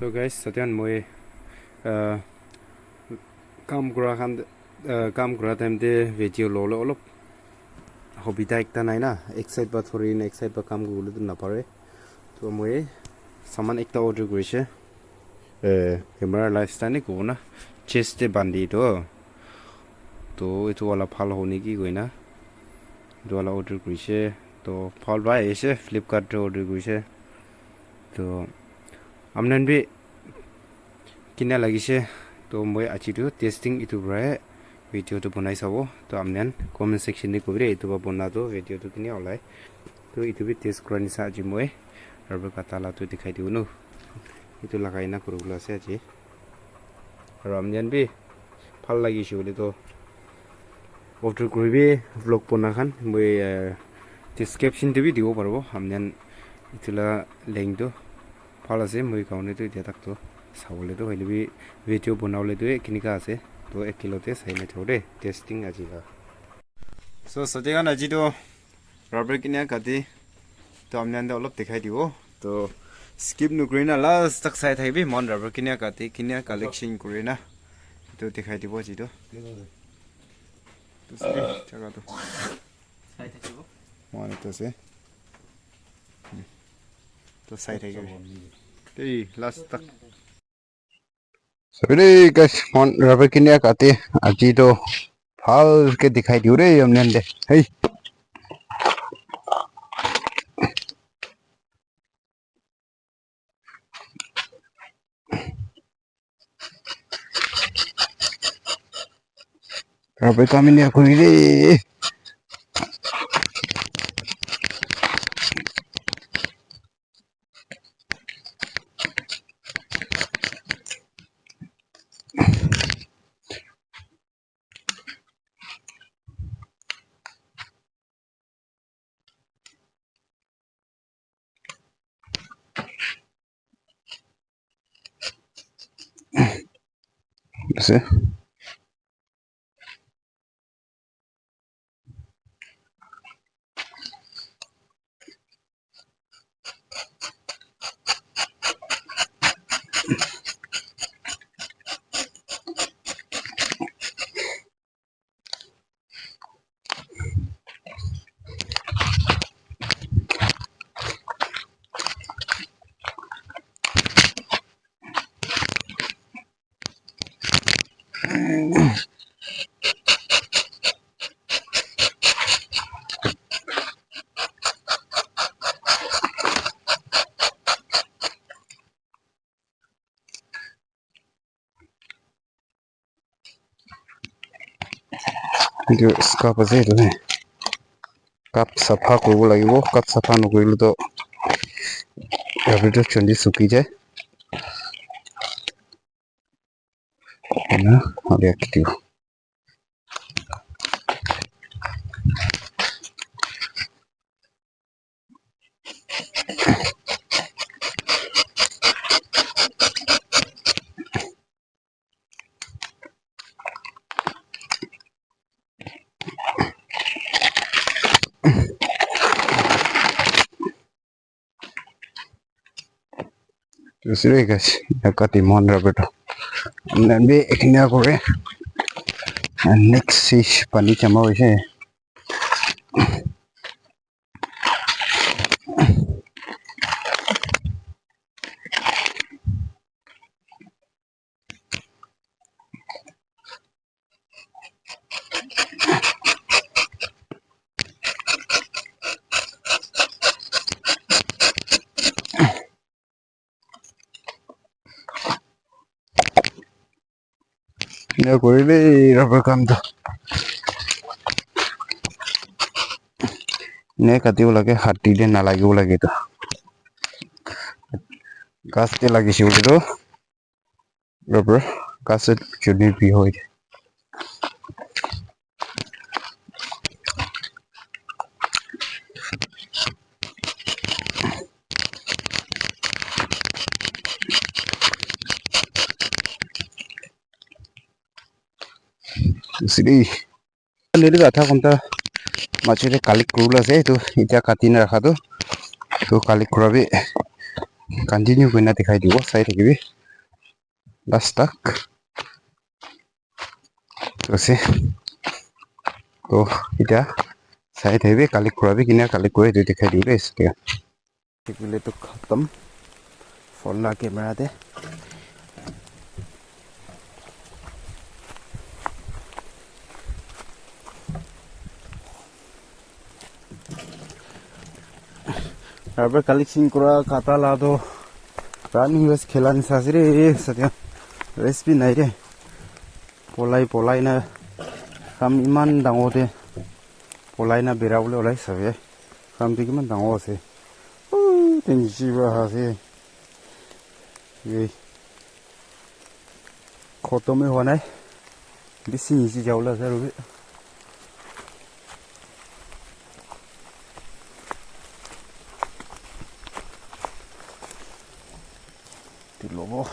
So guys, satian moi kam kura time de video lolo olop hobby ta ekta nai na excite ba thori na excite ba kam gulu na pare to moi saman ekta order kurise camera lifestyle ni ko na chest te bandi to itu wala phal honi ki goina do wala order kurise to phal ba ese Flipkart to order kurise to amnan bi কিনা লাগিছে তো মই আছিটো testing ইটো ব্ৰাই ভিডিওটো বনাই চাব তো আমনেন comment section নি কবিৰে ইটো বনাটো ভিডিওটো কিনি অলাই তো ইটো বি টেস্ট কৰা নিছা আজি মই আৰু কাটালাটো দেখাই দিও ন ইটো লাগাই না কৰগুলা আছে আজি আৰু আমনেন বি ভাল লাগিছে বলি তো অৰ্ডাৰ কৰিবি ব্লগ বনাখান মই ডেসক্ৰিপশন টো বি দিব পারবো আমনেন ইটোলা লিংকটো ভাল আছে মই কাউনে তো দিয়া থাকতো সাবলে তো হইলে বি ভিডিও বনাওলে তো কিনিকা আছে তো 1 কিলোতে সাইনে থোরে টেস্টিং আজিলা সো সতেগান আজি তো রাবার কিনিয়া কাটি তো আমনে আন্দা অলপ দেখাই দিব তো স্কিপ নুকরিনা লাস্ট তক সাই থাইবি মন রাবার কিনিয়া কাটি কিনিয়া কালেকশন করিনা তো দেখাই দিব আজি তো সে জায়গা তো সাই থাকিব মন তো সে তো সাই থাইবি এই লাস্ট তক सवेरे guys फोन रबर किनिया काते আজি तो फाल के दिखाई दियो रे हमने दे हे रबर कामिनिया कोई रे से जो इसका बजे तो कप सफा करबो লাগিব कप सफा नकरिले तो रबर चंदी सुकी जाए ना और एक्टिव दूसरे guys एकati mon rubber to nambe eknia kore next is pani chama hoise ne korile rubber kam to ne katibo lage hatti de na lagibo lage to gaste lagise boli to rubber gaste chuni bi hoy Sini ini kata konta macam ni kalik kerula saya tu, itu katina rakha tu kalik kurabi continue करना दिखाई দিব চাই থাকিবি last तक আছে তো এটা চাই থাকিবি কালি কৰাবি কিনা কালি কৰি দেখাই দিব इसके टिकले तो खत्म फोल्ला कैमरा दे रबर कलेक्शन करा खाता ला दो रनिंग रेस खेला नहीं सास रे सत्या रेस भी नहीं रे पोलाई ना हम इमान डांगो दे पोलाई ना बेरावले ओलाई सबे हम दिख मन डांगो से टेंशी बहा से ये खोतो में होना है बिसी नीचे जाऊला सर भी लोगो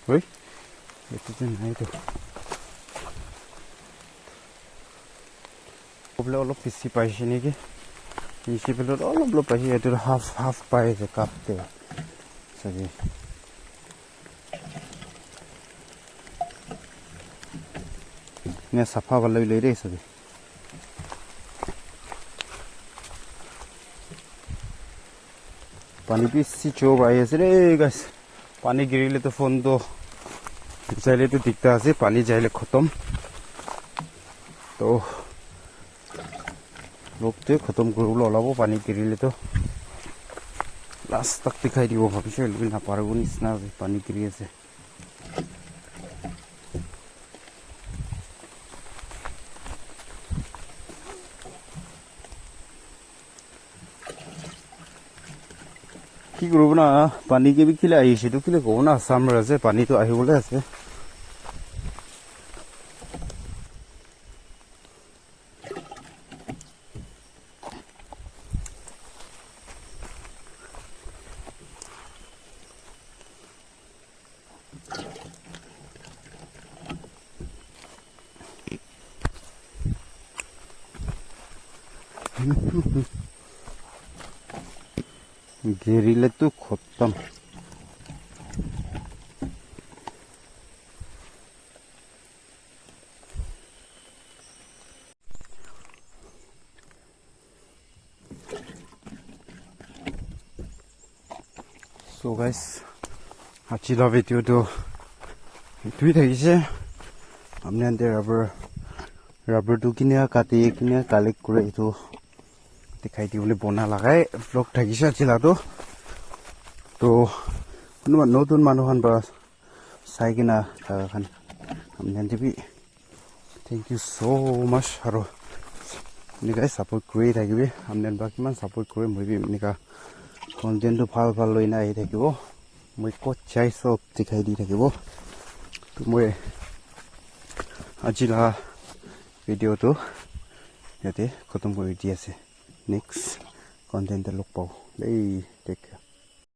Oi, itu jangan itu. Boleh olok pisi pai sini ke, isi belum olok pai itu half pai je kap te, saja. Ini safa walau lele saja. Pani pisi coba ya sih guys. पानी गिरिले तो phone तो जाइले तो दिखता है पानी जाइले खत्म तो लोग तो खत्म करो लाबो पानी गिरिले तो लास्ट तक दिखाई दियो भाबिसे लेकिन ना पारगो निसना पानी गिरि আছে কি করব না পানি কে বিকিলে আইছে তো কিলে কো না সামরা আছে পানি তো আহি বলে আছে गिरिले तो खत्म So guys, अच्छी ला वीडियो तो इतनी थी से हमने अंदर रबर तो किन्हें काटे किन्हें कलेक्ट करे तो दिखाई दी बोले बोना लगाए व्लॉग थी से अच्छी ला तो नतुन मानुहान बा साइकिना खान हमने अंदर भी थैंक यू सो मच हरो निकाय सपोर्ट करे थी भी हमने बाकी मान सपोर्ट करे मुझे भी निका कॉन्टेंट तो फाल लोइना आई থাকিবो মই को चाय सब दिखाई दी থাকিবो तो মই আজিলা ভিডিও তো ইয়াতে খতম কৰি দি আছে নেক্সট কন্টেন্ট লগ পাও দেই টেক